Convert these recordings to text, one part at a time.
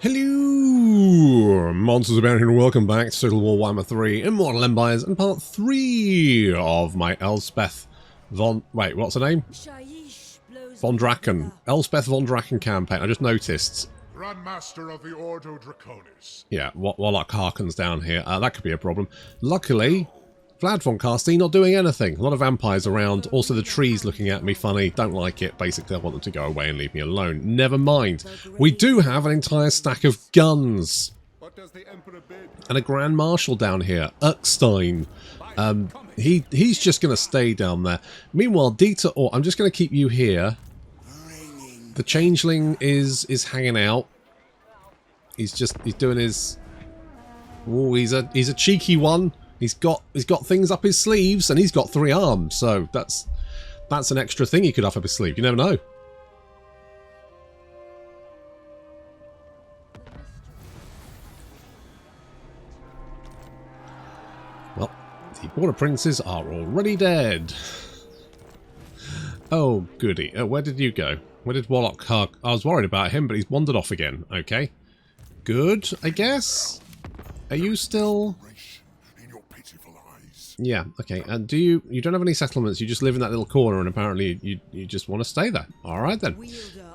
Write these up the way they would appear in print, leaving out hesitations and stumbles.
Hello, monsters about here, and welcome back to Total War Warhammer 3 Immortal Empires and part 3 of my Elspeth von... wait, what's her name? Von Draken. Elspeth von Draken campaign. I just noticed. Grandmaster of the Ordo Draconis. Yeah, Warlock Harkens down here. That could be a problem. Luckily, Vlad von Carstein not doing anything. A lot of vampires around. Also the trees looking at me funny. Don't like it. Basically, I want them to go away and leave me alone. Never mind. We do have an entire stack of guns. What does the Emperor bid? And a Grand Marshal down here. Uckstein. He's just going to stay down there. Meanwhile, Dieter, I'm just going to keep you here. The Changeling is hanging out. He's doing his... oh, he's a cheeky one. He's got things up his sleeves, and he's got 3 arms, so that's an extra thing he could have up his sleeve. You never know. Well, the Border Princes are already dead. Oh, goody. Where did you go? Where did Warlock Hark? I was worried about him, but he's wandered off again. Okay. Good, I guess. Are you still... yeah, okay. And you don't have any settlements, you just live in that little corner, and apparently you just want to stay there. Alright then.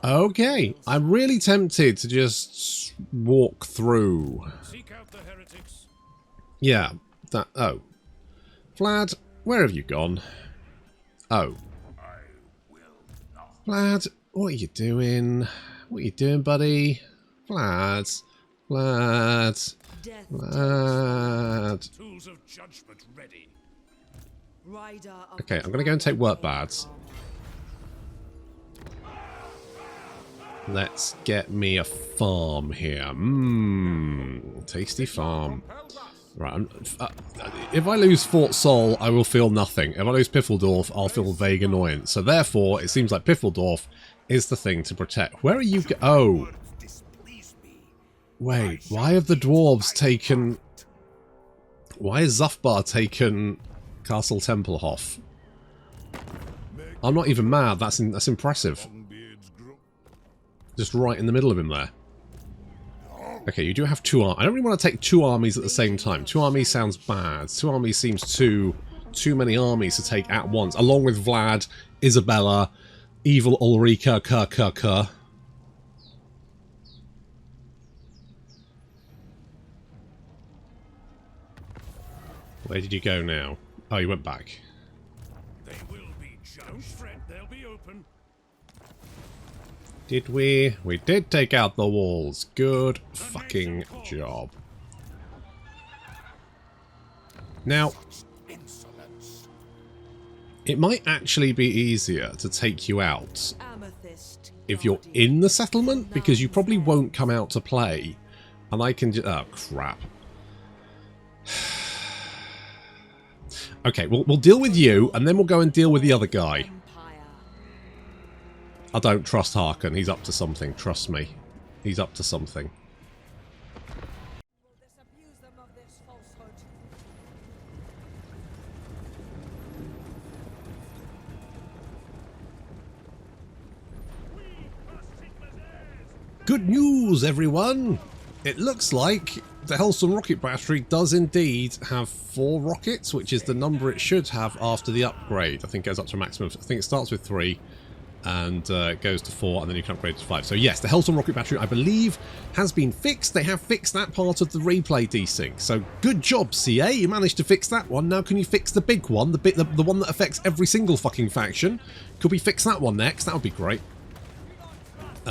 Okay. I'm really tempted to just walk through. Seek out the heretics. Yeah, that... oh. Vlad, where have you gone? Oh. Vlad, what are you doing? What are you doing, buddy? Vlad. Vlad. Vlad. Tools of judgment ready. Okay, I'm going to go and take work bads. Let's get me a farm here. Mmm, tasty farm. Right, if I lose Fort Sol, I will feel nothing. If I lose Piffeldorf, I'll feel vague annoyance. So therefore, it seems like Piffeldorf is the thing to protect. Where are you oh. Wait, why have the dwarves taken... why has Zufbar taken Castle Tempelhof? I'm not even mad, that's impressive. Just right in the middle of him there. Okay, you do have 2 armies. I don't really want to take 2 armies at the same time. 2 armies sounds bad. 2 armies seems too many armies to take at once. Along with Vlad, Isabella, evil Ulrika, Where did you go now? Oh, you went back. They will be judged. Don't fret, they'll be open. Did we? We did take out the walls. Good fucking job. Now, it might actually be easier to take you out if you're in the settlement, because you probably won't come out to play. And I can just... oh, crap. Okay, we'll deal with you, and then we'll go and deal with the other guy. I don't trust Harken. He's up to something. Trust me. He's up to something. Good news, everyone! It looks like the Hellstorm rocket battery does indeed have 4 rockets, which is the number it should have after the upgrade. I think it goes up to a maximum of... I think it starts with 3. And it goes to 4, and then you can upgrade to 5. So yes, the Hellstorm rocket battery, I believe, has been fixed. They have fixed that part of the replay desync. So good job, CA. You managed to fix that one. Now can you fix the big one, the one that affects every single fucking faction? Could we fix that one next? That would be great.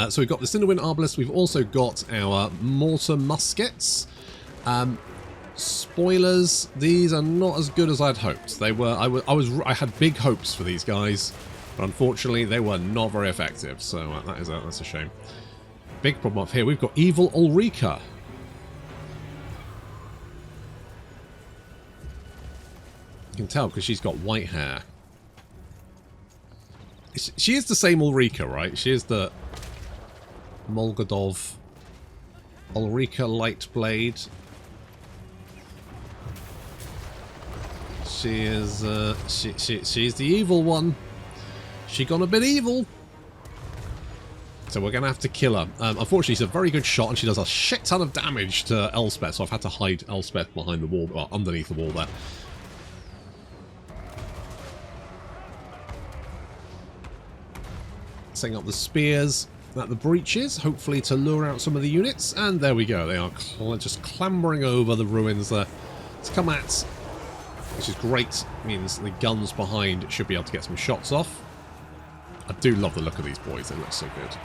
So we've got the Cinderwind Arbalest. We've also got our mortar muskets. Spoilers, these are not as good as I'd hoped. They were. I had big hopes for these guys. But unfortunately, they were not very effective, so that's a shame. Big problem up here. We've got evil Ulrika. You can tell because she's got white hair. She is the same Ulrika, right? She is the Molgodov Ulrika Lightblade. She is she's the evil one. She gone a bit evil. So we're going to have to kill her. Unfortunately, she's a very good shot, and she does a shit ton of damage to Elspeth, so I've had to hide Elspeth behind the wall, or underneath the wall there. Setting up the spears at the breaches, hopefully to lure out some of the units, and there we go. They are just clambering over the ruins there to come at, which is great. Means the guns behind should be able to get some shots off. I do love the look of these boys, they look so good.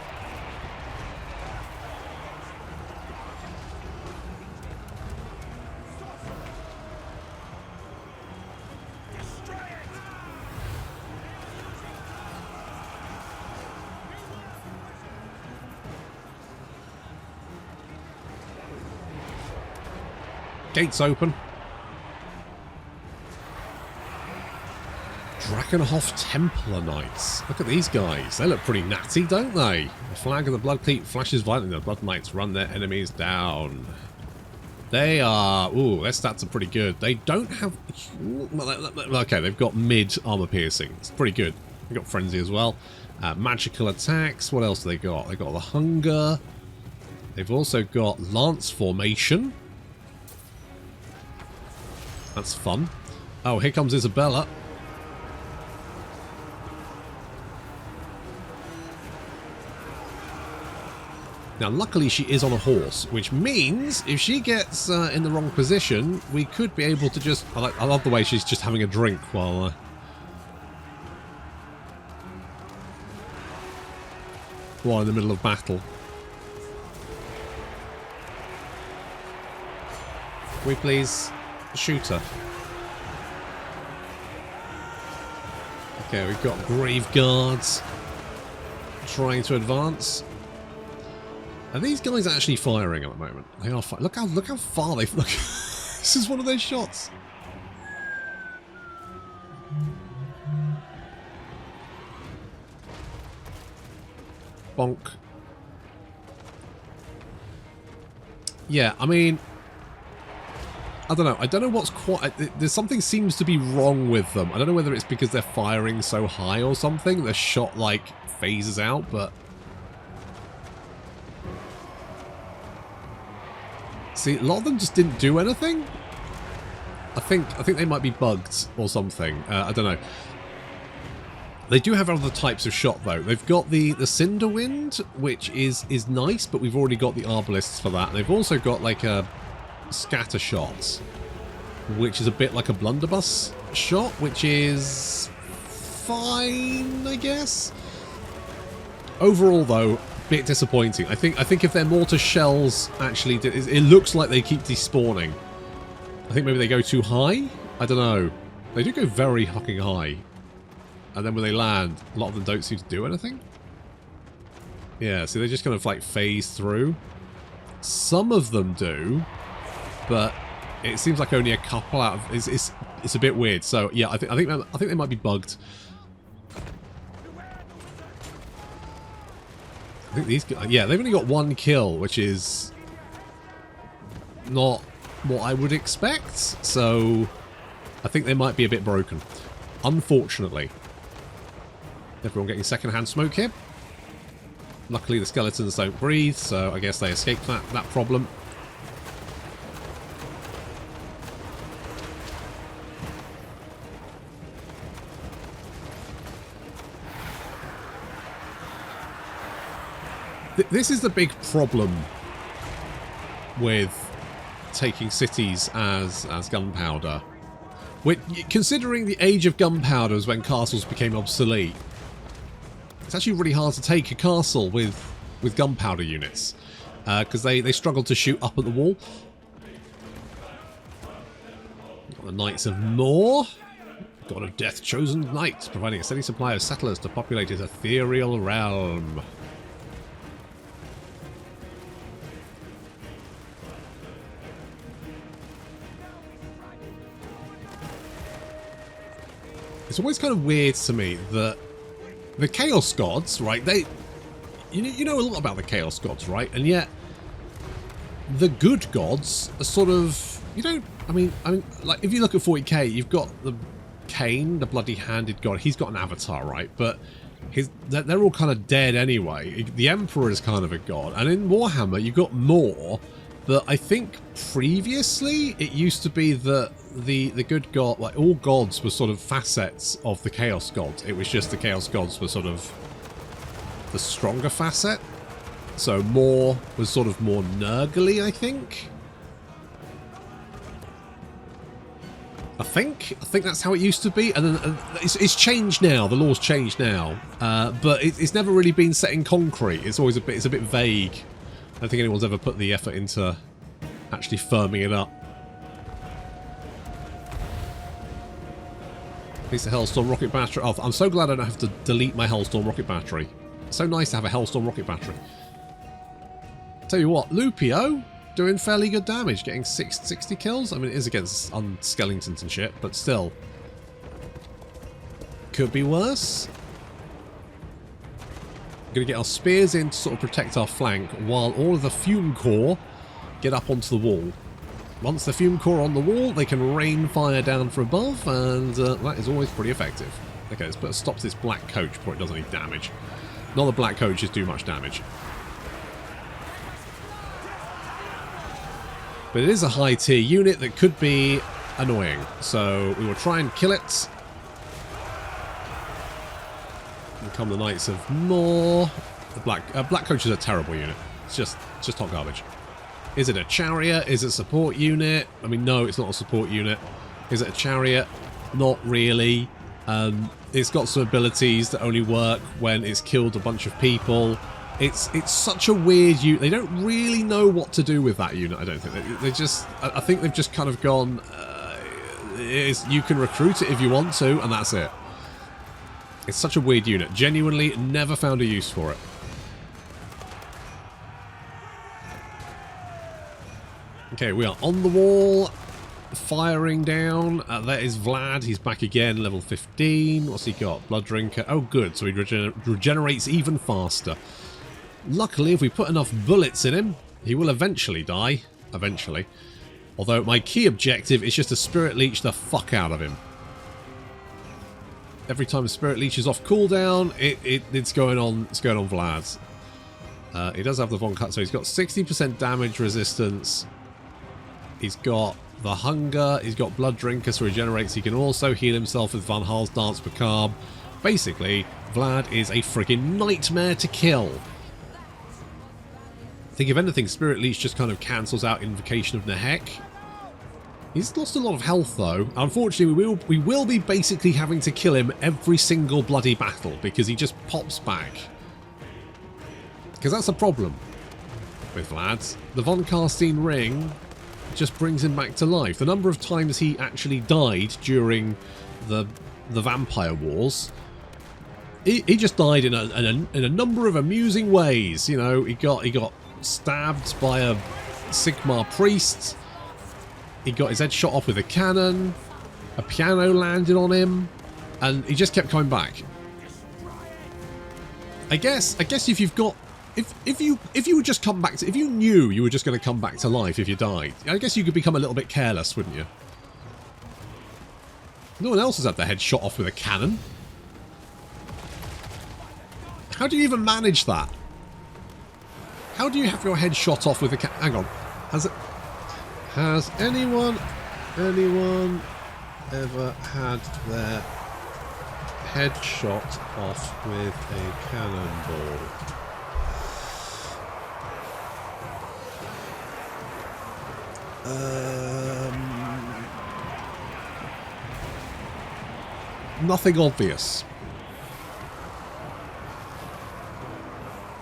Gates open. Drakenhof Templar Knights. Look at these guys. They look pretty natty, don't they? The flag of the Blood Cleat flashes violently. The Blood Knights run their enemies down. They are... Ooh, their stats are pretty good. They don't have... Okay, they've got mid armor piercing. It's pretty good. They've got Frenzy as well. Magical attacks. What else have they got? They've got the Hunger. They've also got Lance Formation. That's fun. Oh, here comes Isabella. Now, luckily she is on a horse, which means if she gets in the wrong position, we could be able to just... I love the way she's just having a drink while in the middle of battle. Can we please shoot her? Okay, we've got Grave Guards trying to advance. Are these guys actually firing at the moment? They are. Look how far they look. This is one of their shots. Bonk. Yeah, I mean, I don't know. I don't know what's quite... There's something seems to be wrong with them. I don't know whether it's because they're firing so high or something. Their shot, like, phases out, but... See, a lot of them just didn't do anything. I think they might be bugged or something. I don't know. They do have other types of shot, though. They've got the Cinder Wind, which is nice, but we've already got the Arbalists for that. They've also got, like, a... scatter shots, which is a bit like a blunderbuss shot, which is fine, I guess. Overall, though, bit disappointing. I think if their mortar shells actually did, it looks like they keep despawning. I think maybe they go too high. I don't know. They do go very fucking high, and then when they land, a lot of them don't seem to do anything. Yeah, so they just kind of like phase through. Some of them do. But it seems like only a couple out of... It's a bit weird. So yeah, I think they might be bugged. I think these guys... Yeah, they've only got one kill, which is not what I would expect. So I think they might be a bit broken, unfortunately. Everyone getting second-hand smoke here. Luckily, the skeletons don't breathe, so I guess they escaped that problem. This is the big problem with taking cities as gunpowder. Considering the age of gunpowder is when castles became obsolete, it's actually really hard to take a castle with gunpowder units because they struggle to shoot up at the wall. Got the Knights of Nor, God of Death, chosen knight, providing a steady supply of settlers to populate his ethereal realm. It's always kind of weird to me that the Chaos Gods, right, you know a lot about the Chaos Gods, right, and yet the good gods are sort of, I mean, like, if you look at 40k, you've got the Cain, the bloody handed god, he's got an avatar, right, but they're all kind of dead anyway. The Emperor is kind of a god. And in Warhammer, you've got more. But I think previously, it used to be that the good god, like all gods were sort of facets of the Chaos gods. It was just the Chaos gods were sort of the stronger facet. So more was sort of more nurgly, I think. I think that's how it used to be, and then it's changed now. The law's changed now, but it's never really been set in concrete. It's always it's a bit vague. I don't think anyone's ever put the effort into actually firming it up. Piece of Hellstorm rocket battery. Oh, I'm so glad I don't have to delete my Hellstorm rocket battery. It's so nice to have a Hellstorm rocket battery. Tell you what, Lupio doing fairly good damage, getting 60 kills. I mean, it is against skeletons and shit, but still. Could be worse. We're going to get our spears in to sort of protect our flank while all of the fume core get up onto the wall. Once the fume core are on the wall, they can rain fire down from above, and that is always pretty effective. Okay, let's put a stop to this black coach before it does any damage. Not the black coaches do much damage. But it is a high tier unit that could be annoying. So we will try and kill it. And come the Knights of More. The black coach is a terrible unit. It's just hot garbage. Is it a chariot? Is it a support unit? I mean, no, it's not a support unit. Is it a chariot? Not really. It's got some abilities that only work when it's killed a bunch of people. It's such a weird unit. They don't really know what to do with that unit, I don't think. They just... I think they've just kind of gone... you can recruit it if you want to, and that's it. It's such a weird unit. Genuinely, never found a use for it. Okay, we are on the wall. Firing down. That is Vlad. He's back again, level 15. What's he got? Blood Drinker. Oh, good. So he regenerates even faster. Luckily, if we put enough bullets in him, he will eventually die. Eventually. Although my key objective is just to Spirit Leech the fuck out of him. Every time a Spirit Leech is off cooldown, it's going on Vlad's. He does have the Von Cut, so he's got 60% damage resistance. He's got the Hunger, he's got Blood Drinker, so regenerates. He can also heal himself with Van Haal's Dance Macabre. Basically, Vlad is a friggin' nightmare to kill. I think if anything, Spirit Leech just kind of cancels out Invocation of Nehek. He's lost a lot of health though. Unfortunately, we will be basically having to kill him every single bloody battle because he just pops back. Because that's a problem with Vlad. The Von Carstein ring just brings him back to life. The number of times he actually died during the Vampire Wars, he just died in a number of amusing ways. You know, he got stabbed by a Sigmar priest. He got his head shot off with a cannon. A piano landed on him, and he just kept coming back. I guess if you've got if you would just come back to, if you knew you were just going to come back to life if you died, I guess you could become a little bit careless, wouldn't you? No one else has had their head shot off with a cannon. How do you even manage that? How do you have your head shot off with a cannon? Hang on. Has anyone ever had their head shot off with a cannonball? Nothing obvious.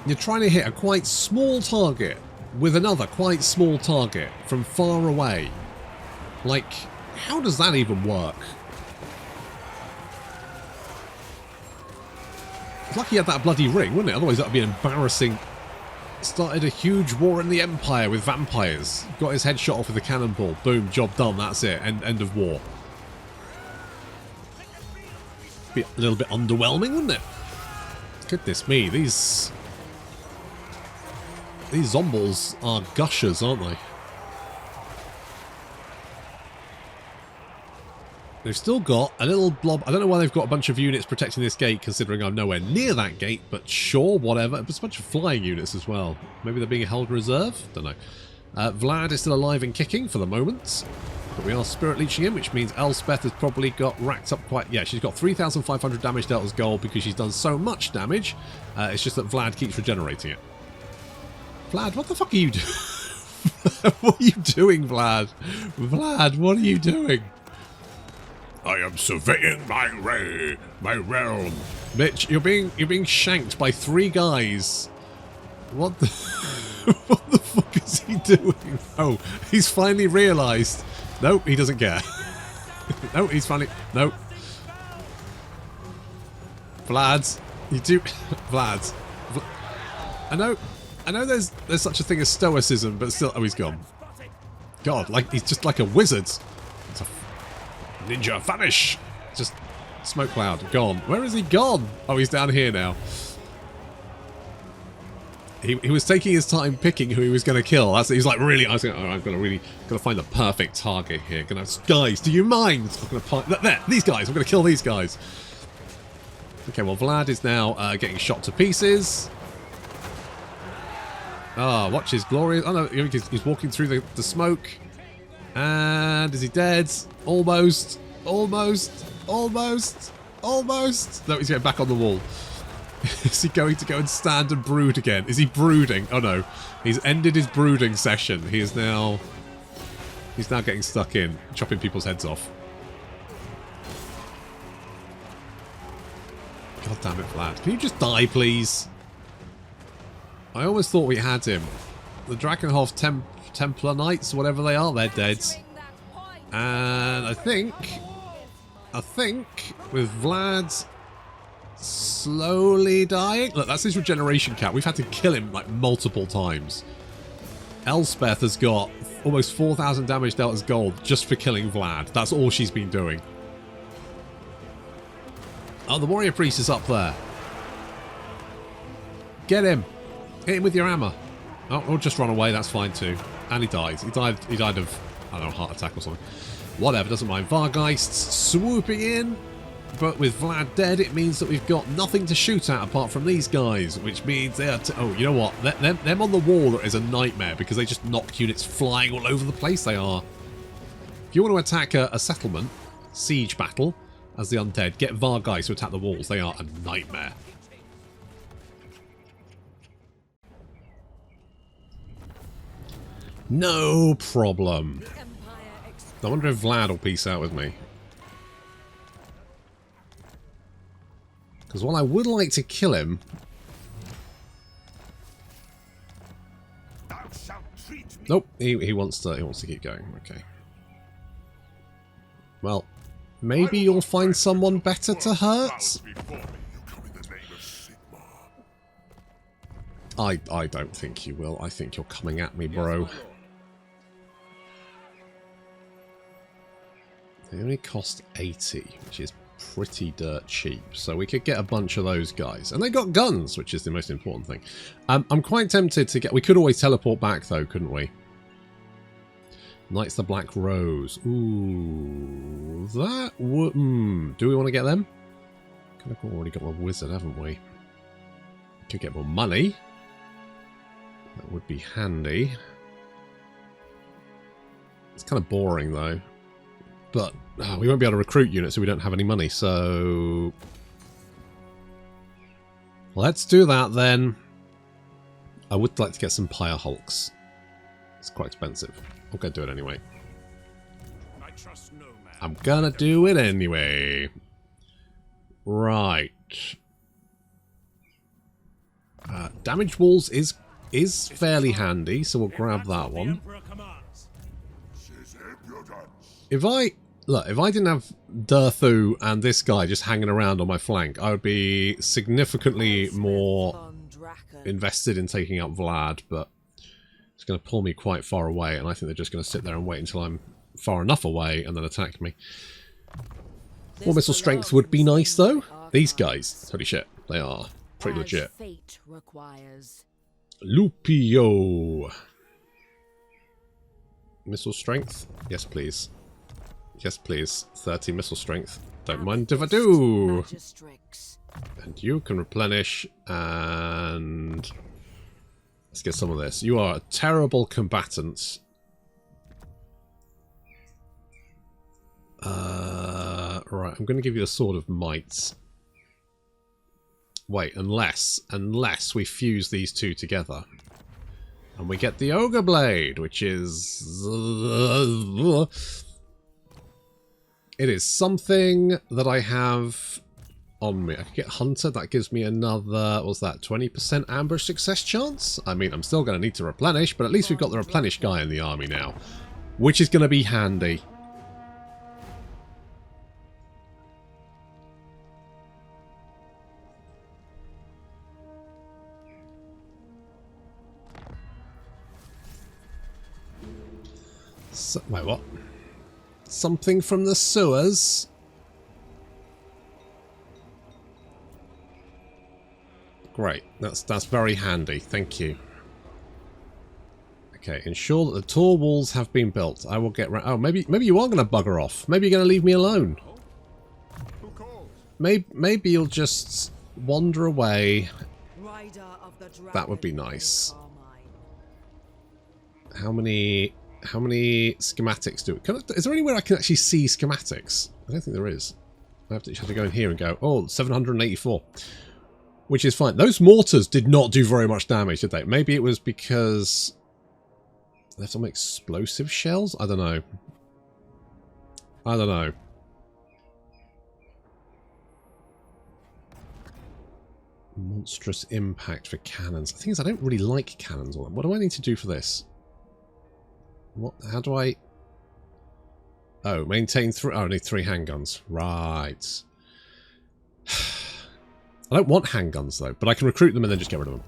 You're trying to hit a quite small target with another quite small target from far away. Like, how does that even work? It's lucky he had that bloody ring, wouldn't it? Otherwise that would be embarrassing. Started a huge war in the Empire with vampires. Got his head shot off with a cannonball. Boom, job done, that's it. End of war. Be a little bit underwhelming, wouldn't it? Goodness me, these zombies are gushers, aren't they? They've still got a little blob. I don't know why they've got a bunch of units protecting this gate, considering I'm nowhere near that gate, but sure, whatever. It's a bunch of flying units as well. Maybe they're being held reserve? Don't know. Vlad is still alive and kicking for the moment, but we are spirit leeching him, which means Elspeth has probably got racked up quite... Yeah, she's got 3,500 damage dealt as gold because she's done so much damage. It's just that Vlad keeps regenerating it. Vlad, what the fuck are you doing? What are you doing, Vlad? Vlad, what are you doing? I am surveying my realm. Mitch, you're being shanked by 3 guys. What the what the fuck is he doing? Oh, he's finally realised. Nope, he doesn't care. No, he's finally nope. Vlad, you do Vlad. I know there's such a thing as stoicism, but still, oh, he's gone. God, like he's just like a wizard. It's a ninja vanish. Just smoke cloud gone. Where is he gone? Oh, he's down here now. He was taking his time picking who he was going to kill. He's like, really, I was going, oh, I'm going to find the perfect target here. Guys, do you mind? I'm going to there, these guys. I'm going to kill these guys. Okay, well, Vlad is now getting shot to pieces. Ah, watch his glorious. Oh no, he's walking through the smoke. And is he dead? Almost. Almost. Almost. Almost. No, he's getting back on the wall. Is he going to go and stand and brood again? Is he brooding? Oh no. He's ended his brooding session. He's now getting stuck in, chopping people's heads off. God damn it, Vlad. Can you just die, please? I always thought we had him. The Drakenhof Templar Knights, whatever they are, they're dead. And I think with Vlad slowly dying... Look, that's his regeneration cap. We've had to kill him like multiple times. Elspeth has got almost 4,000 damage dealt as gold just for killing Vlad. That's all she's been doing. Oh, the warrior priest is up there. Get him. Hit him with your hammer. Oh, or just run away, that's fine too. And he died. He died of, I don't know, heart attack or something. Whatever, doesn't mind. Vargeists swooping in. But with Vlad dead, it means that we've got nothing to shoot at apart from these guys. Which means they are... oh, you know what? Them on the wall is a nightmare because they just knock units flying all over the place. They are. If you want to attack a settlement, siege battle, as the undead, get Vargeists to attack the walls. They are a nightmare. No problem. I wonder if Vlad will peace out with me. Because while I would like to kill him... Nope, he wants to keep going. Okay. Well, maybe you'll find someone better to hurt? I don't think you will. I think you're coming at me, bro. They only cost 80, which is pretty dirt cheap. So we could get a bunch of those guys. And they got guns, which is the most important thing. I'm quite tempted to get... We could always teleport back, though, couldn't we? Knights the Black Rose. Ooh. That would... do we want to get them? Kind of already got a wizard, haven't we? Could get more money. That would be handy. It's kind of boring, though. But we won't be able to recruit units, so we don't have any money, so... Let's do that, then. I would like to get some Pyre Hulks. It's quite expensive. I'm going to do it anyway. I trust no man. I'm going to do it anyway. Right. Damage walls is fairly handy, so we'll grab that one. If I didn't have Durthu and this guy just hanging around on my flank, I would be significantly more invested in taking out Vlad, but it's going to pull me quite far away, and I think they're just going to sit there and wait until I'm far enough away and then attack me. More missile strength would be nice, though. These guys, holy shit, they are pretty legit. Lupio. Missile strength? Yes, please. Yes, please. 30 missile strength. Don't mind if I do. And you can replenish, and let's get some of this. You are a terrible combatant. Right, I'm going to give you a Sword of Might. Wait, unless we fuse these two together. And we get the Ogre Blade, which is... It is something that I have on me. I can get Hunter, that gives me another, what's that, 20% ambush success chance? I mean, I'm still going to need to replenish, but at least we've got the replenish guy in the army now, which is going to be handy. So, wait, what? Something from the sewers? Great, that's very handy, thank you. Okay, ensure that the tall walls have been built. I will get round. Oh, maybe you are going to bugger off. Maybe you're going to leave me alone. Maybe you'll just wander away. That would be nice. How many schematics do it? Is there anywhere I can actually see schematics? I don't think there is. I have to go in here and go, oh, 784. Which is fine. Those mortars did not do very much damage, did they? Maybe it was because they have some explosive shells? I don't know. I don't know. Monstrous impact for cannons. The thing is, I don't really like cannons. What do I need to do for this? What? How do I... Oh, maintain three... Oh, I need 3 handguns. Right. I don't want handguns, though, but I can recruit them and then just get rid of them.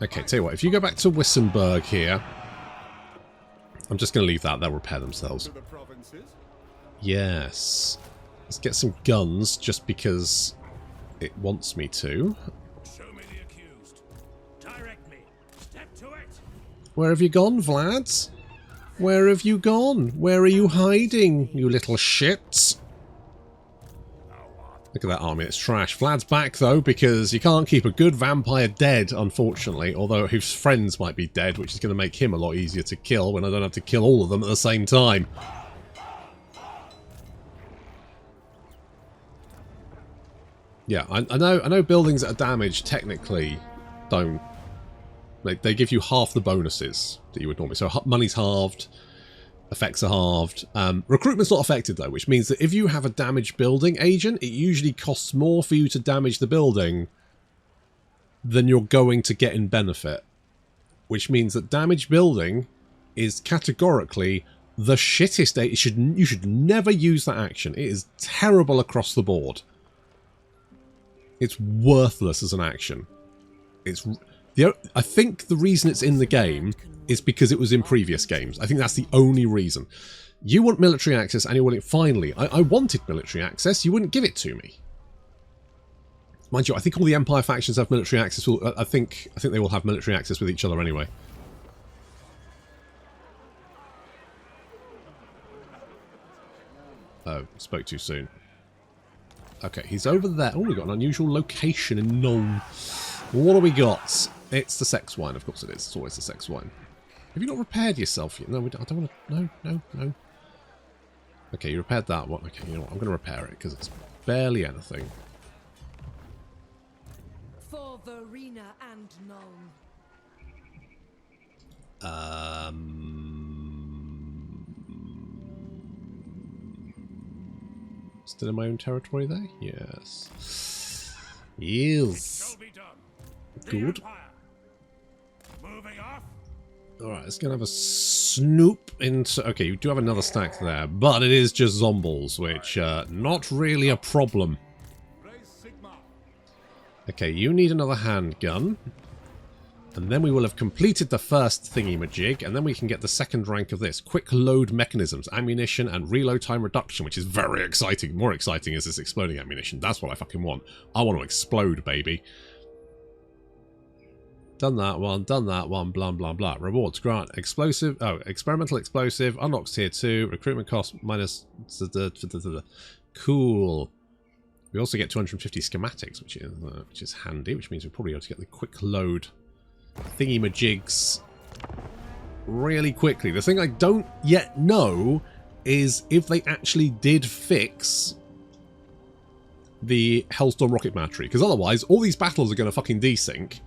Okay, tell you what, if you go back to Wissenberg here... I'm just going to leave that. They'll repair themselves. Yes. Let's get some guns, just because it wants me to. Show me the accused. Direct me. Step to it. Where have you gone, Vlad? Where have you gone? Where are you hiding, you little shits? Look at that army, it's trash. Vlad's back, though, because you can't keep a good vampire dead, unfortunately, although his friends might be dead, which is going to make him a lot easier to kill when I don't have to kill all of them at the same time. Yeah, I know buildings that are damaged technically don't... They give you half the bonuses that you would normally. So money's halved, effects are halved. Recruitment's not affected, though, which means that if you have a damaged building agent, it usually costs more for you to damage the building than you're going to get in benefit. Which means that damaged building is categorically the shittest. You should never use that action. It is terrible across the board. It's worthless as an action. I think the reason it's in the game is because it was in previous games. I think that's the only reason. You want military access and you want it finally. I wanted military access. You wouldn't give it to me. Mind you, I think all the Empire factions have military access. I think they will have military access with each other anyway. Oh, spoke too soon. Okay, he's over there. Oh, we've got an unusual location in Nuln. What do we got? It's the sex wine. Of course it is. It's always the sex wine. Have you not repaired yourself yet? No, I don't want to... No. Okay, you repaired that one. Okay, you know what? I'm going to repair it because it's barely anything. For Verena and Nuln. Still in my own territory there? Yes. Yes. Good. Moving off. Alright, let's go and have a snoop into... Okay, you do have another stack there, but it is just zombies, which, not really a problem. Okay, you need another handgun. And then we will have completed the first thingy-majig, and then we can get the second rank of this. Quick load mechanisms, ammunition, and reload time reduction, which is very exciting. More exciting is this exploding ammunition. That's what I fucking want. I want to explode, baby. done that one, blah, blah, blah. Rewards, grant, explosive, experimental explosive, unlocks tier 2, recruitment cost minus, cool. We also get 250 schematics, which is handy, which means we'll probably be able to get the quick load thingy-majigs really quickly. The thing I don't yet know is if they actually did fix the Hellstorm rocket battery, because otherwise all these battles are going to fucking desync,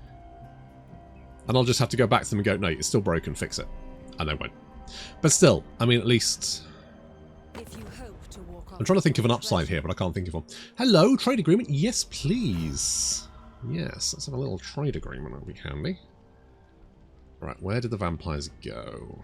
and I'll just have to go back to them and go, no, it's still broken, fix it. And they won't. But still, I mean, at least... I'm trying to think of an upside here, but I can't think of one. Hello, trade agreement. Yes, please. Yes, let's have a little trade agreement. That'll be handy. Right, where did the vampires go?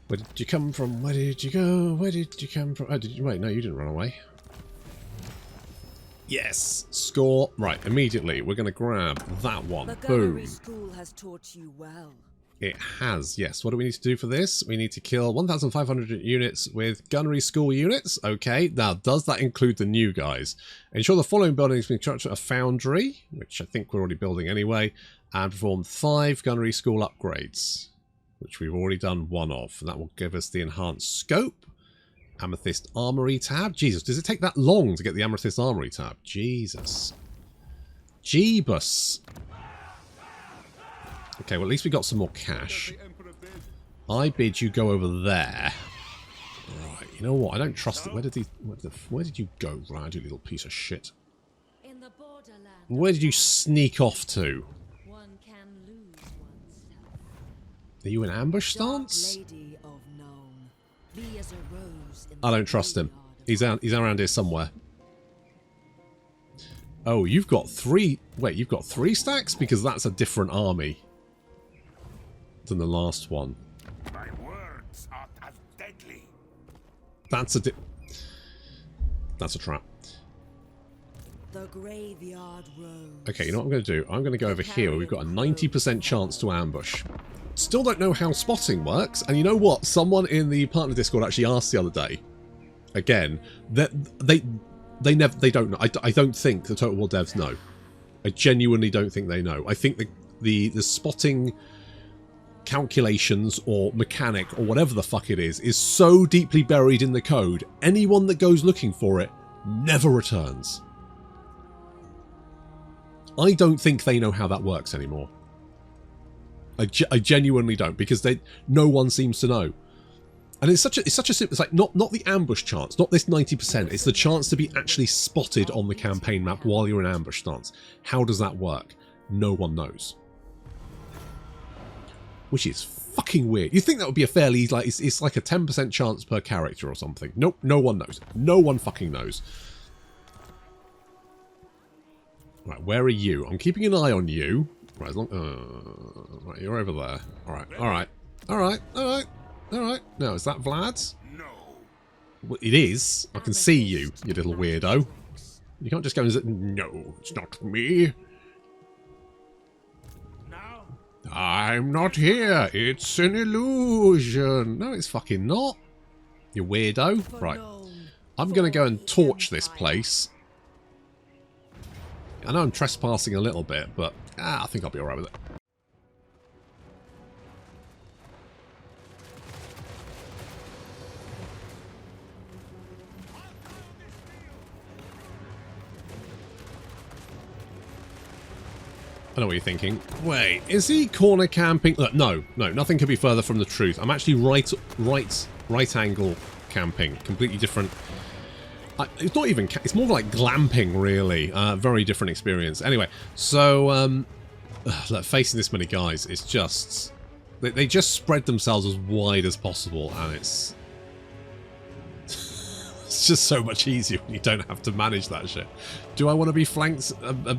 Where did you come from? Where did you go? Where did you come from? Oh, did you... Wait, no, you didn't run away. Yes, score. Right, immediately we're going to grab that one. The Boom. gunnery school has taught you well. It has, yes. What do we need to do for this? We need to kill 1,500 units with gunnery school units. Okay, now does that include the new guys? Ensure the following buildings can construct a foundry, which I think we're already building anyway, and perform 5 gunnery school upgrades, which we've already done 1 of. And that will give us the enhanced scope. Amethyst Armory tab. Jesus, does it take that long to get the Amethyst Armory tab? Jesus. Jeebus. Okay, well at least we got some more cash. I bid you go over there. Right, you know what? I don't trust it. Where did you go, Vlad, you little piece of shit? In the borderland, Where did you sneak off to? one can lose oneself. Are you in ambush stance? Lady of Nuln, be as a rose in I the don't trust him. graveyard of He's around here somewhere. Oh, you've got 3... Wait, you've got 3 stacks? Because that's a different army than the last one. My words are as deadly. That's a trap. the graveyard road. Okay, you know what I'm going to do? I'm going to go over here where we've got a 90% chance to ambush. Still don't know how spotting works, and you know what? Someone in the partner Discord actually asked the other day. Again, that they don't know. I don't think the Total War devs know. I genuinely don't think they know. I think the spotting calculations or mechanic or whatever the fuck it is so deeply buried in the code, anyone that goes looking for it never returns. I don't think they know how that works anymore. I genuinely don't, because no one seems to know. And it's such a simple, it's like not the ambush chance, not this 90%, it's the chance to be actually spotted on the campaign map while you're in ambush stance. How does that work? No one knows. Which is fucking weird. You'd think that would be a fairly, like, it's like a 10% chance per character or something. Nope, no one knows. No one fucking knows. Right, where are you? I'm keeping an eye on you. Right, as long... right, you're over there. Alright, alright. Alright, alright. Alright. Now, is that Vlad? No. Well, it is. I can see you, you little weirdo. You can't just go and say, no, it's not me. Now? I'm not here. It's an illusion. No, it's fucking not. You weirdo. Right. I'm going to go and torch this place. I know I'm trespassing a little bit, but I think I'll be alright with it. I know what you're thinking. Wait, is he corner camping? Look, no, nothing could be further from the truth. I'm actually right angle camping. Completely different. It's not even, it's more like glamping, really. Very different experience. Anyway, so, look, facing this many guys, it's just, they just spread themselves as wide as possible, and it's just so much easier when you don't have to manage that shit. Do I want to be flanked?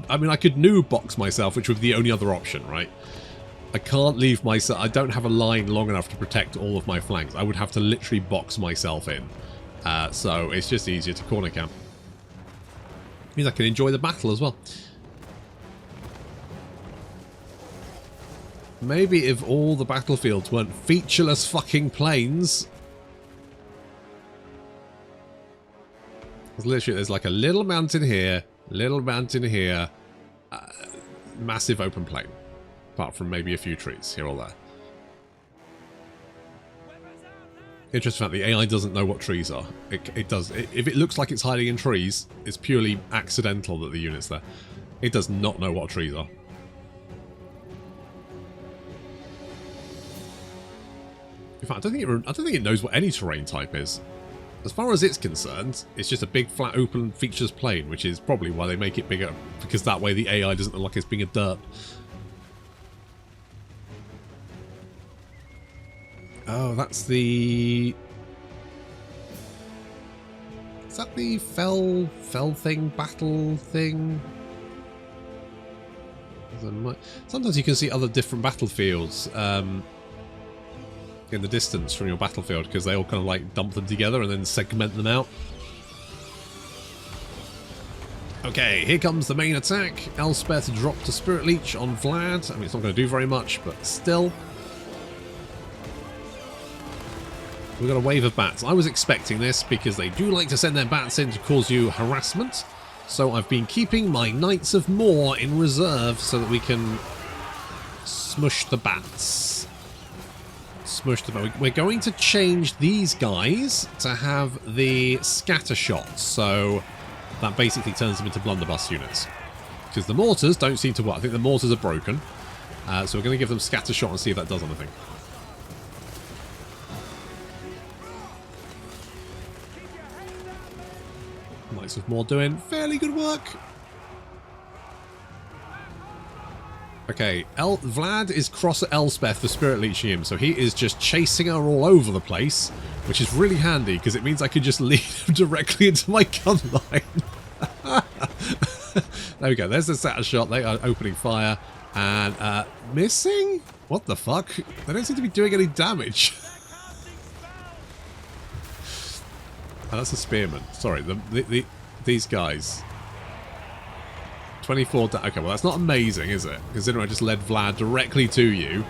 I mean, I could noob box myself, which would be the only other option, right? I can't leave myself, I don't have a line long enough to protect all of my flanks. I would have to literally box myself in. So it's just easier to corner camp. Means I can enjoy the battle as well. Maybe if all the battlefields weren't featureless fucking plains, There's like a little mountain here, massive open plain. Apart from maybe a few trees here or there. Interesting fact, the AI doesn't know what trees are. It does. If it looks like it's hiding in trees, it's purely accidental that the unit's there. It does not know what trees are. In fact, I don't think it knows what any terrain type is. As far as it's concerned, it's just a big, flat, open, featureless plain, which is probably why they make it bigger, because that way the AI doesn't look like it's being a derp. Oh, that's the... Is that the fell thing, battle thing? Sometimes you can see other different battlefields in the distance from your battlefield, because they all kind of like dump them together and then segment them out. Okay, here comes the main attack. Elspeth dropped a Spirit Leech on Vlad. I mean, it's not going to do very much, but still. We've got a wave of bats. I was expecting this because they do like to send their bats in to cause you harassment. So I've been keeping my Knights of Moor in reserve so that we can smush the bats. Smush the bats. We're going to change these guys to have the scatter shots. So that basically turns them into blunderbuss units. Because the mortars don't seem to work. I think the mortars are broken. So we're going to give them scatter shot and see if that does anything. Knights of Moor doing fairly good work. Okay, Vlad is cross at Elspeth for Spirit Leeching him, so he is just chasing her all over the place, which is really handy because it means I could just lead him directly into my gun line. There we go, there's the scatter shot. They are opening fire and missing? What the fuck? They don't seem to be doing any damage. Oh, that's a spearman. Sorry, these guys. 24 okay, well that's not amazing, is it? Considering I just led Vlad directly to you.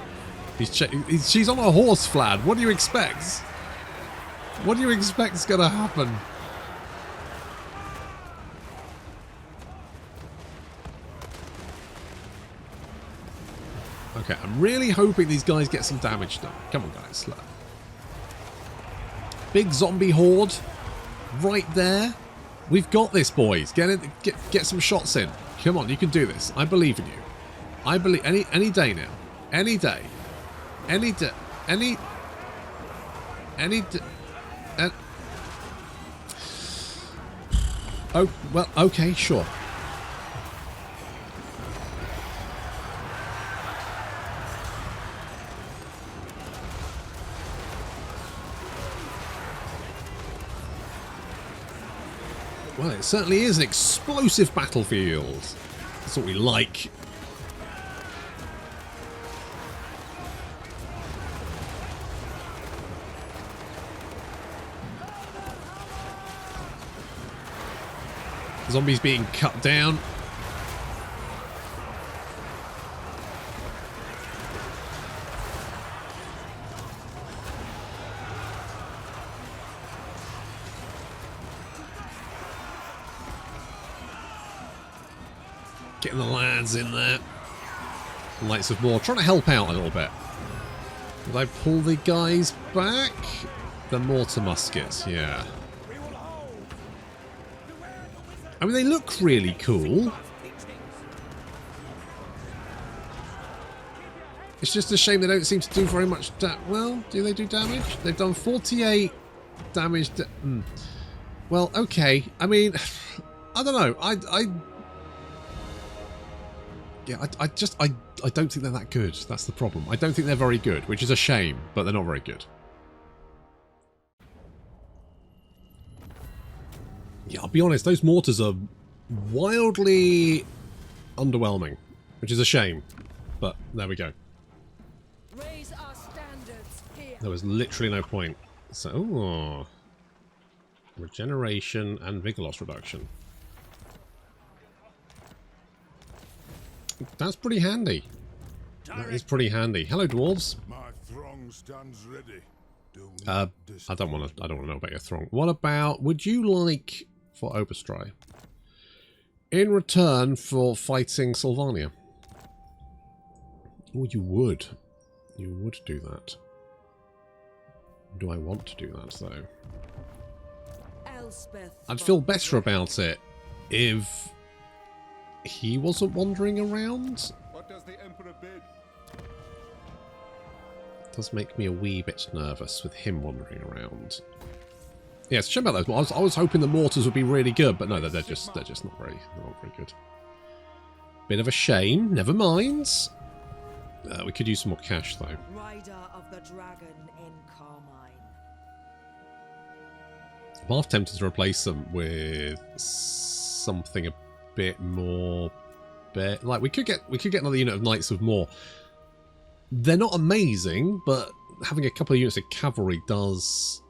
She's on a horse, Vlad. What do you expect? What do you expect is going to happen? Okay, I'm really hoping these guys get some damage done. Come on, guys. Look. Big zombie horde. Right there. We've got this, boys. Get some shots in. Come on, you can do this. I believe in you. I believe any day now. Any day. Any day. Any day. Oh, well, okay, sure. Well, it certainly is an explosive battlefield. That's what we like. Zombies being cut down. Getting the lads in there. Knights of Moor trying to help out a little bit. Did I pull the guys back? The mortar muskets, yeah. I mean, they look really cool. It's just a shame they don't seem to do very much well, do they do damage? They've done 48 damage. Well, okay. I mean, I don't know. I don't think they're that good. That's the problem. I don't think they're very good, which is a shame, but they're not very good. Yeah, I'll be honest, those mortars are wildly underwhelming, which is a shame, but there we go. Raise our standards here. There was literally no point. So, ooh, regeneration and vigor loss reduction. That's pretty handy. That is pretty handy. Hello, dwarves. My throng stands ready. I don't want to know about your throng. What about? Would you like for Oberstry. In return for fighting Sylvania. Oh, you would. You would do that. Do I want to do that, though? I'd feel better about it if he wasn't wandering around. What does the Emperor bid? It does make me a wee bit nervous with him wandering around. Yes, shame about those. I was hoping the mortars would be really good, but no, they're just not very good. Bit of a shame. Never mind. We could use some more cash though. Rider of the Dragon in Carmine. I'm half tempted to replace them with something a bit more. Like we could get another unit of knights with more. They're not amazing, but having a couple of units of cavalry does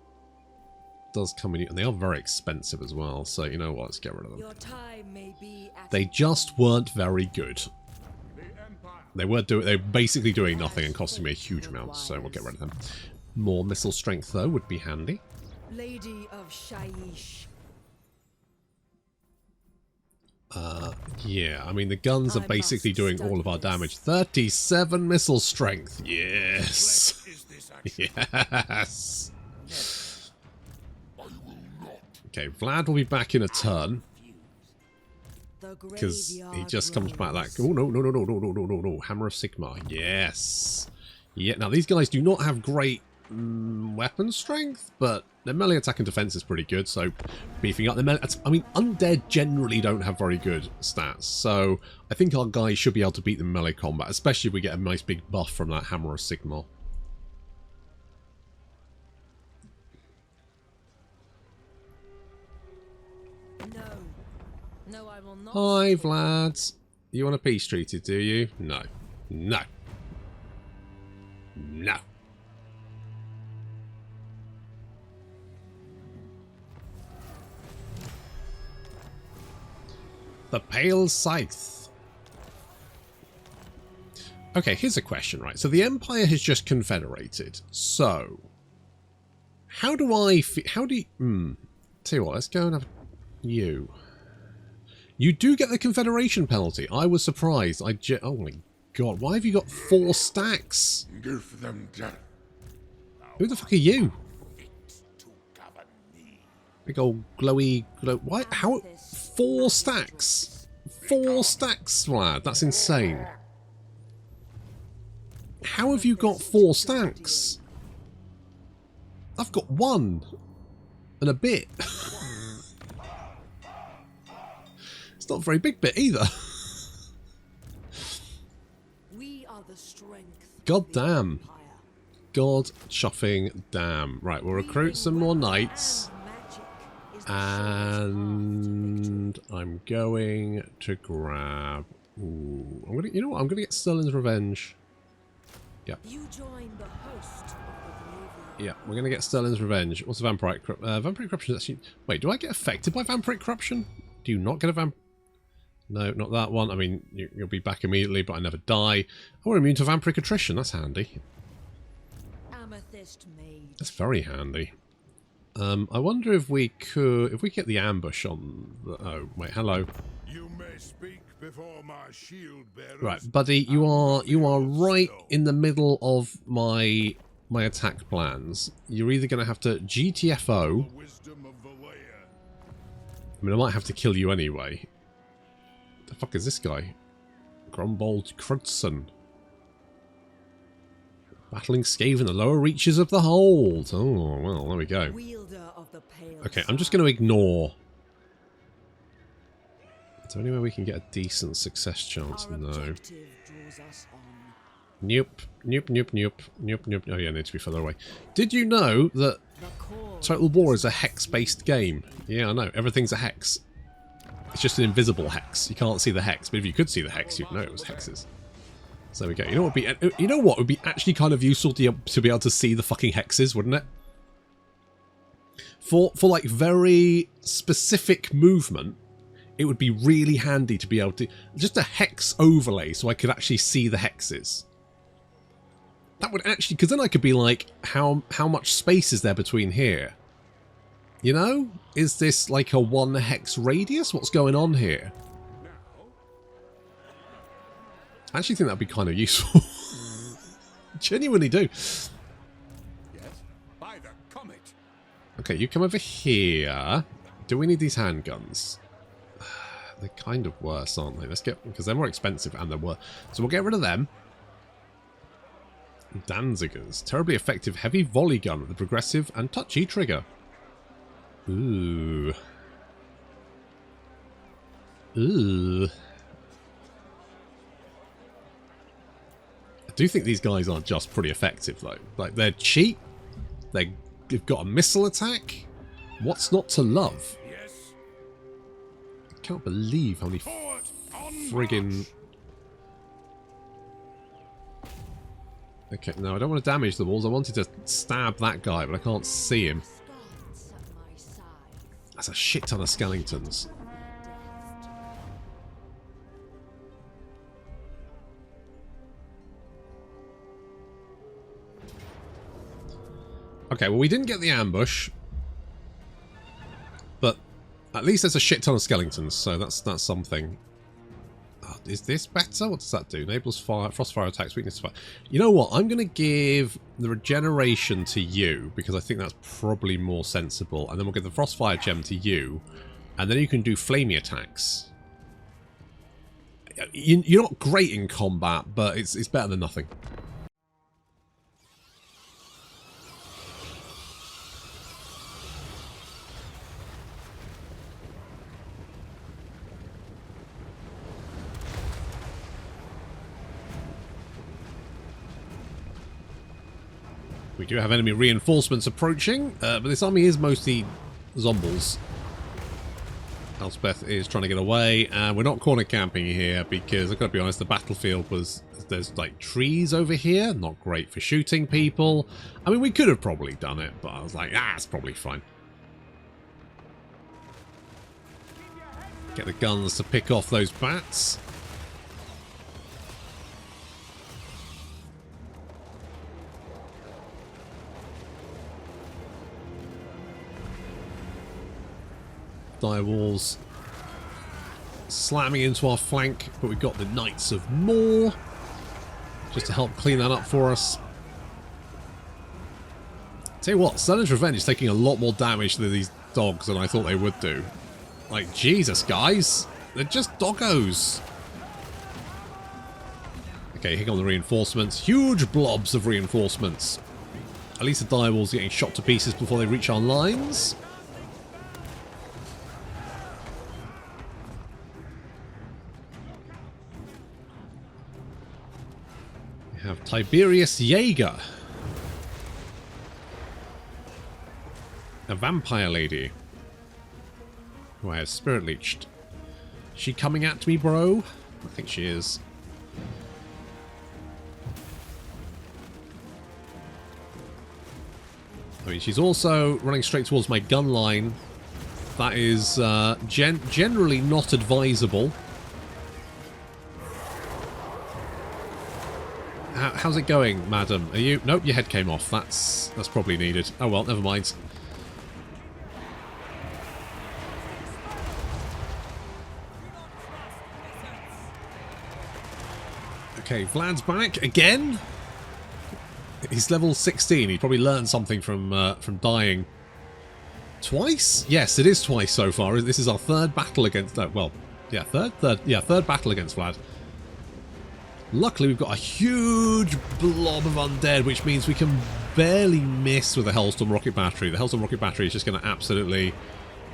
come in, and they are very expensive as well. So you know what? Let's get rid of them. Your time may be at They just weren't very good. They were basically doing nothing and costing me a huge amount, so we'll get rid of them. More missile strength though would be handy. Lady of Shaiish. Yeah, I mean the guns are basically doing all of our damage. 37 missile strength. Yes. Yes. Okay, Vlad will be back in a turn. Because he just comes back like, oh no, Hammer of Sigma, yes. Yeah, now these guys do not have great weapon strength, but their melee attack and defense is pretty good, so beefing up their melee. I mean, undead generally don't have very good stats, so I think our guys should be able to beat them in melee combat, especially if we get a nice big buff from that Hammer of Sigma. No, I will not. Hi, Vlad. You want a peace treaty, do you? No. No. No. The Pale Scythe. Okay, here's a question, right? So the Empire has just confederated. So, how do I... How do you... Tell you what, let's go and have you. You do get the Confederation penalty. I was surprised. Oh my god, why have you got 4 stacks? Give them death. Who the fuck are you? Big old glowy... Why? How? 4 stacks? 4 stacks, Vlad. That's insane. How have you got 4 stacks? I've got 1. And a bit. It's not a very big bit either. We are the strength. God damn. God chuffing damn. Right, we'll recruit some more knights. And I'm going to grab... Ooh, you know what? I'm going to get Sterling's Revenge. Yeah. You join the host of the graveyard. Yeah, we're going to get Sterling's Revenge. What's a Vampire Corruption? Vampire Corruption is actually... Wait, do I get affected by Vampire Corruption? Do you not get a Vampire... No, not that one. I mean, you'll be back immediately, but I never die. Oh, we're immune to Vampiric Attrition. That's handy. Amethyst Maid. That's very handy. I wonder if we could... If we get the ambush on... Oh, wait, hello. You may speak before my shield bearers. Right, buddy, you are right in the middle of my attack plans. You're either going to have to GTFO... Wisdom of Valea. I mean, I might have to kill you anyway. The fuck is this guy? Grumbold Crudson. Battling Scave in the lower reaches of the hold. Oh, well, there we go. Okay, I'm just going to ignore. Is there any way we can get a decent success chance? No. Nope. Nope, nope, nope. Nope, nope. Oh, yeah, I need to be further away. Did you know that Total War is a hex-based game? Yeah, I know. Everything's a hex. It's just an invisible hex. You can't see the hex, but if you could see the hex, you'd know it was hexes. So there we go. You know what would be actually kind of useful to be able to see the fucking hexes, wouldn't it? For like very specific movement, it would be really handy to be able to just a hex overlay so I could actually see the hexes. That would actually, because then I could be like, how much space is there between here? You know? Is this like a 1 hex radius? What's going on here? I actually think that'd be kind of useful. Genuinely do. Yes, by the comet. Okay, you come over here. Do we need these handguns? They're kind of worse, aren't they? Let's get, because they're more expensive and they're worse. So we'll get rid of them. Danzigers. Terribly effective heavy volley gun with a progressive and touchy trigger. Ooh. Ooh. I do think these guys are just pretty effective, though. Like, they're cheap. They've got a missile attack. What's not to love? Yes. I can't believe how many friggin... Okay, no, I don't want to damage the walls. I wanted to stab that guy, but I can't see him. Scots at my side. That's a shit ton of skeletons. Okay, well, we didn't get the ambush, but at least there's a shit ton of skeletons, so that's something. Oh, is this better? What does that do? Enables fire, frostfire attacks, weakness to fire. You know what? I'm going to give the regeneration to you, because I think that's probably more sensible, and then we'll give the frostfire gem to you, and then you can do flamey attacks. You're not great in combat, but it's better than nothing. We do have enemy reinforcements approaching, but this army is mostly zombies. Elspeth is trying to get away, and we're not corner camping here because I've got to be honest, the battlefield was... There's like trees over here, not great for shooting people. I mean, we could have probably done it, but I was like, it's probably fine. Get the guns to pick off those bats. Dire walls slamming into our flank, but we've got the Knights of Moor just to help clean that up for us. Tell you what, Sullen's Revenge is taking a lot more damage to these dogs than I thought they would do. Like, Jesus, guys. They're just doggos. Okay, here come the reinforcements. Huge blobs of reinforcements. At least the dire walls are getting shot to pieces before they reach our lines. Have Tiberius Jaeger, a vampire lady who I have spirit leeched. She coming at me, bro? I think she is. I mean, she's also running straight towards my gun line. That is generally not advisable. How's it going, madam? Are you... Nope, your head came off. That's probably needed. Oh well, never mind. Okay, Vlad's back again. He's level 16. He probably learned something from dying twice. Yes, it is twice so far. This is our third battle against. Well, yeah, third battle against Vlad. Luckily, we've got a huge blob of undead, which means we can barely miss with the Hellstorm Rocket Battery. The Hellstorm Rocket Battery is just going to absolutely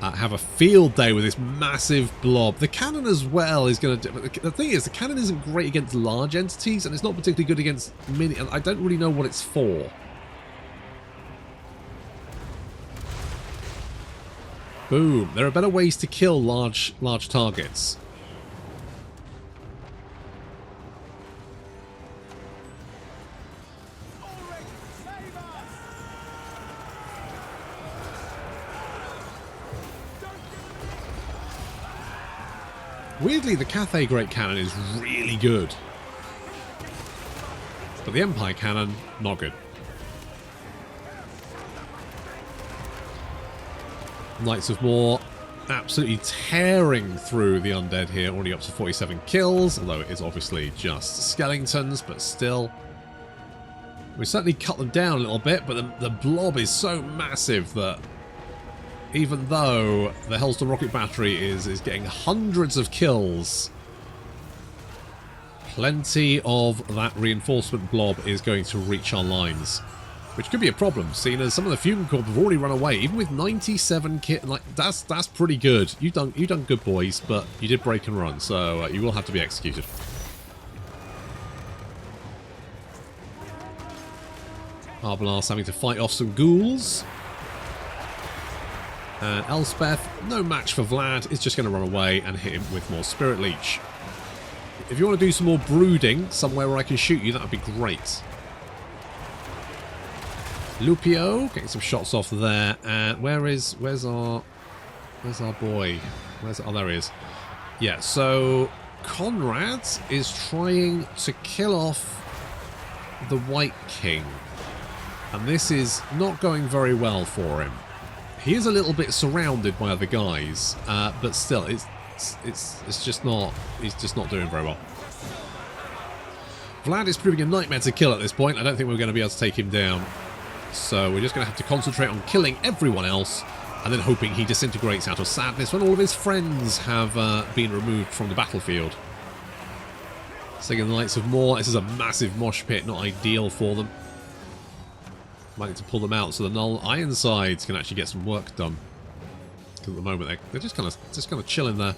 have a field day with this massive blob. The cannon as well is going to... The thing is, the cannon isn't great against large entities, and it's not particularly good against mini... I don't really know what it's for. Boom. There are better ways to kill large targets. Weirdly, the Cathay Great Cannon is really good. But the Empire Cannon, not good. Knights of War absolutely tearing through the undead here, already up to 47 kills, although it is obviously just skeletons, but still. We certainly cut them down a little bit, but the blob is so massive that even though the Hellstorm Rocket Battery is getting hundreds of kills, plenty of that reinforcement blob is going to reach our lines. Which could be a problem, seeing as some of the Fume Corps have already run away, even with 97 kit. Like that's pretty good. You done good, boys, but you did break and run, so you will have to be executed. Halfmast having to fight off some ghouls, and Elspeth, no match for Vlad, is just going to run away and hit him with more Spirit Leech. If you want to do some more brooding somewhere where I can shoot you, that would be great. Lupio getting some shots off there, and where's our boy? Oh, there he is. Yeah, so Conrad is trying to kill off the White King, and this is not going very well for him. He is a little bit surrounded by other guys, but still, it's just not. He's just not doing very well. Vlad is proving a nightmare to kill at this point. I don't think we're going to be able to take him down. So we're just going to have to concentrate on killing everyone else and then hoping he disintegrates out of sadness when all of his friends have been removed from the battlefield. Singing the Knights of War. This is a massive mosh pit, not ideal for them. Might need to pull them out so the Nuln Ironsides can actually get some work done. Because at the moment they're just kind of chilling there.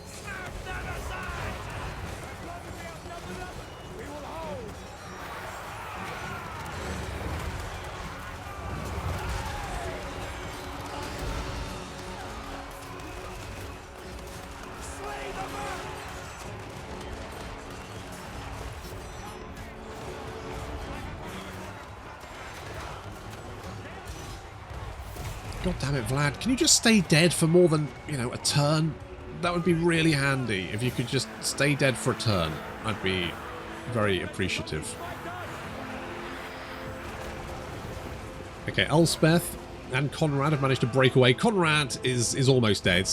God damn it, Vlad. Can you just stay dead for more than, a turn? That would be really handy. If you could just stay dead for a turn, I'd be very appreciative. Okay, Elspeth and Conrad have managed to break away. Conrad is almost dead.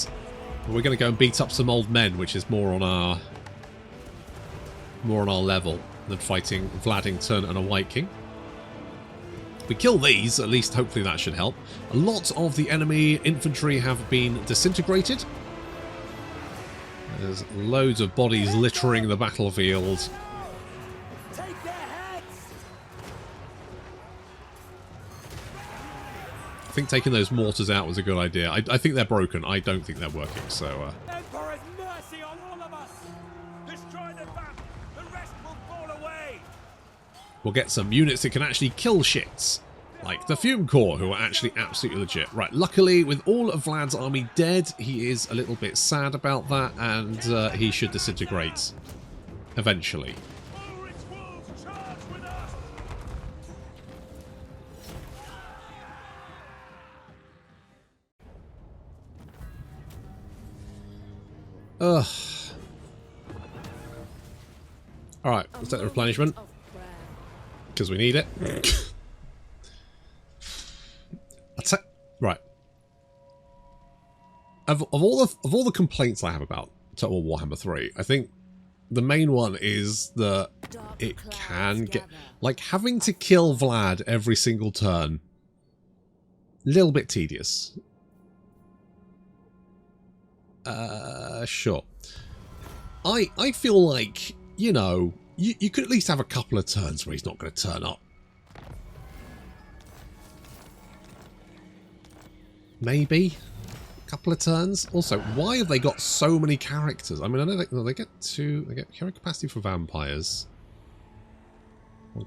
We're going to go and beat up some old men, which is more on our level than fighting Vlad in turn and a White King. We kill these, at least hopefully that should help. A lot of the enemy infantry have been disintegrated. There's loads of bodies littering the battlefield. Take their heads! I think taking those mortars out was a good idea. I think they're broken. I don't think they're working, so... Emperor's mercy on all of us! Destroy the back, the rest will fall away! We'll get some units that can actually kill shits. Like the Fume Corps, who are actually absolutely legit. Right, luckily, with all of Vlad's army dead, he is a little bit sad about that, and he should disintegrate eventually. Ugh. Alright, let's take the replenishment. Because we need it. Right. Of all the complaints I have about Total War Warhammer 3, I think the main one is that it can get... Like, having to kill Vlad every single turn, a little bit tedious. Sure. I feel like, you could at least have a couple of turns where he's not going to turn up. Maybe a couple of turns. Also, why have they got so many characters? I mean, I know they get carry capacity for vampires. Well,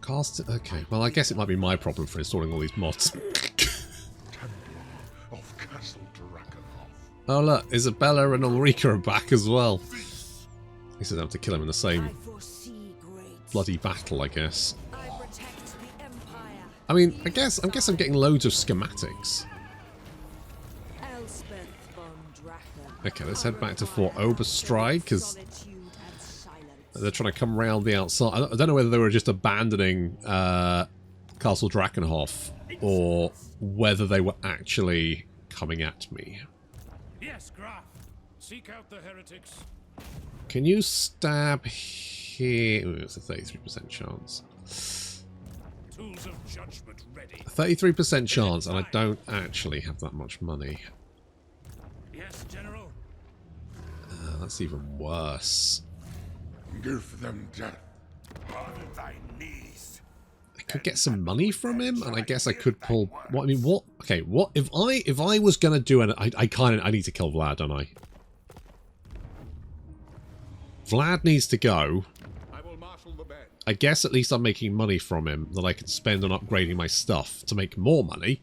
okay. Well, I guess it might be my problem for installing all these mods. Of Castle Drakenhof. Oh look, Isabella and Ulrika are back as well. He says I have to kill him in the same bloody battle, I guess. I mean, I guess I'm getting loads of schematics. Okay, let's head back to Fort Oberstride, because they're trying to come around the outside. I don't know whether they were just abandoning Castle Drakenhof, or whether they were actually coming at me. Yes, Graf. Seek out the heretics. Can you stab here? Ooh, it's a 33% chance. Tools of judgment ready. 33% chance, and I don't actually have that much money. Yes, General. That's even worse. Give them death. On thy knees. I could get some money from him, and I guess I could pull. What I mean, what? Okay, what if I was gonna do an? I need to kill Vlad, don't I? Vlad needs to go. I will marshal the band. I guess at least I'm making money from him that I can spend on upgrading my stuff to make more money,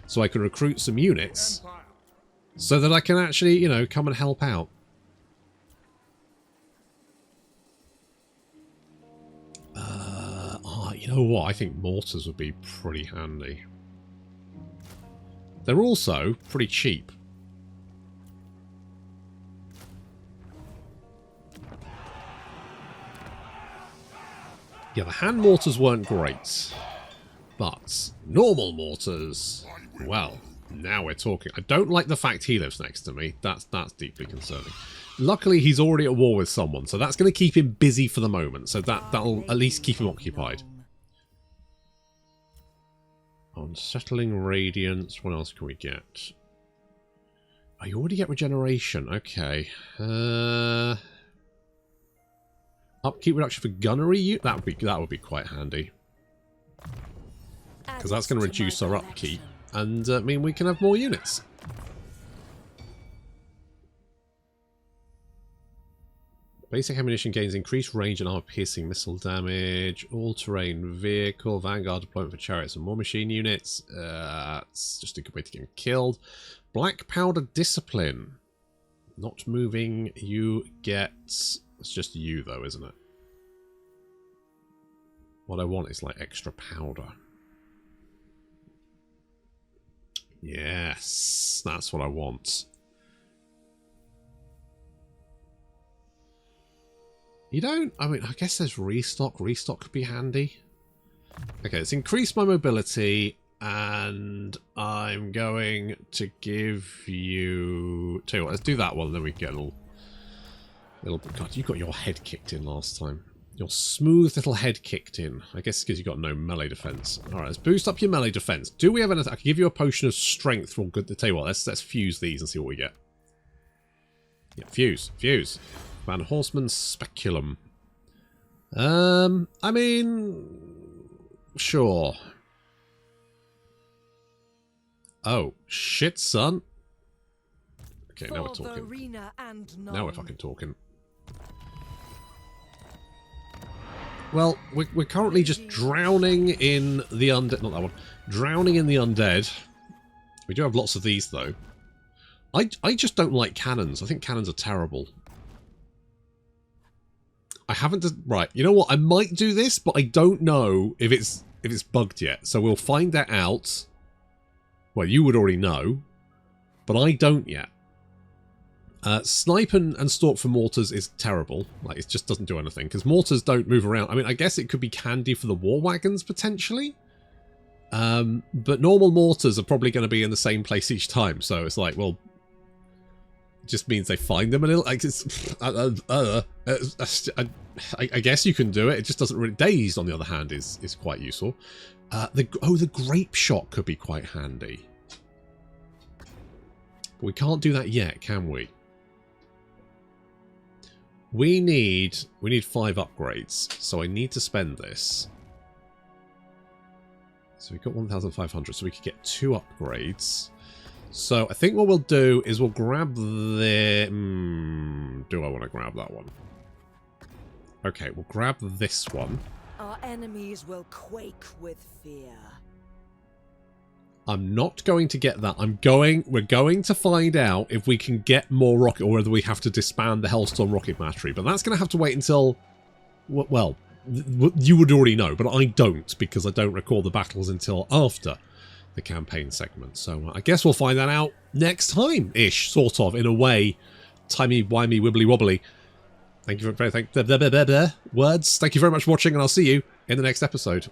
so I can recruit some units, so that I can actually, you know, come and help out. You know what? I think mortars would be pretty handy. They're also pretty cheap. Yeah, the hand mortars weren't great. But normal mortars, well, now we're talking. I don't like the fact he lives next to me. That's deeply concerning. Luckily, he's already at war with someone, so that's going to keep him busy for the moment. So that'll at least keep him occupied. Unsettling Radiance. What else can we get? Oh, you already get regeneration. Okay. Upkeep reduction for gunnery. That would be quite handy. Because that's going to reduce our upkeep. And mean we can have more units. Basic ammunition gains increased range and armor-piercing missile damage. All-terrain vehicle. Vanguard deployment for chariots and more machine units. It's just a good way to get them killed. Black powder discipline. Not moving. You get... It's just you, though, isn't it? What I want is, like, extra powder. Yes. That's what I want. You don't? I mean, I guess there's restock. Restock could be handy. Okay, let's increase my mobility, and I'm going to give you... Tell you what, let's do that one, and then we get a little... God, you got your head kicked in last time. Your smooth little head kicked in. I guess because you got no melee defense. Alright, let's boost up your melee defense. Do we have anything? I can give you a potion of strength for good. Tell you what, let's fuse these and see what we get. Yeah, fuse. Van Horseman's Speculum. I mean... Sure. Oh, shit, son. Okay, now we're talking. Now we're fucking talking. Well, we're currently just drowning in the undead. Not that one. Drowning in the undead. We do have lots of these, though. I just don't like cannons. I think cannons are terrible. I haven't... Right, you know what? I might do this, but I don't know if it's bugged yet. So we'll find that out. Well, you would already know. But I don't yet. Snipe and stalk for mortars is terrible. Like, it just doesn't do anything. Because mortars don't move around. I mean, I guess it could be handy for the war wagons, potentially. But normal mortars are probably going to be in the same place each time. So it's like, well... It just means they find them a little... Like, it's, I guess you can do it. It just doesn't really... Dazed, on the other hand, is quite useful. The grape shot could be quite handy. But we can't do that yet, can we? We need 5 upgrades, so I need to spend this. So we've got 1,500, so we could get 2 upgrades. So I think what we'll do is we'll grab the... do I want to grab that one? Okay, we'll grab this one. Our enemies will quake with fear. I'm not going to get that. We're going to find out if we can get more rocket, or whether we have to disband the Hellstorm rocket battery. But that's going to have to wait until... Well, you would already know, but I don't, because I don't record the battles until after the campaign segment. So I guess we'll find that out next time-ish, sort of, in a way. Timey-wimey, wibbly-wobbly. Thank you for... words. Thank you very much for watching, and I'll see you in the next episode.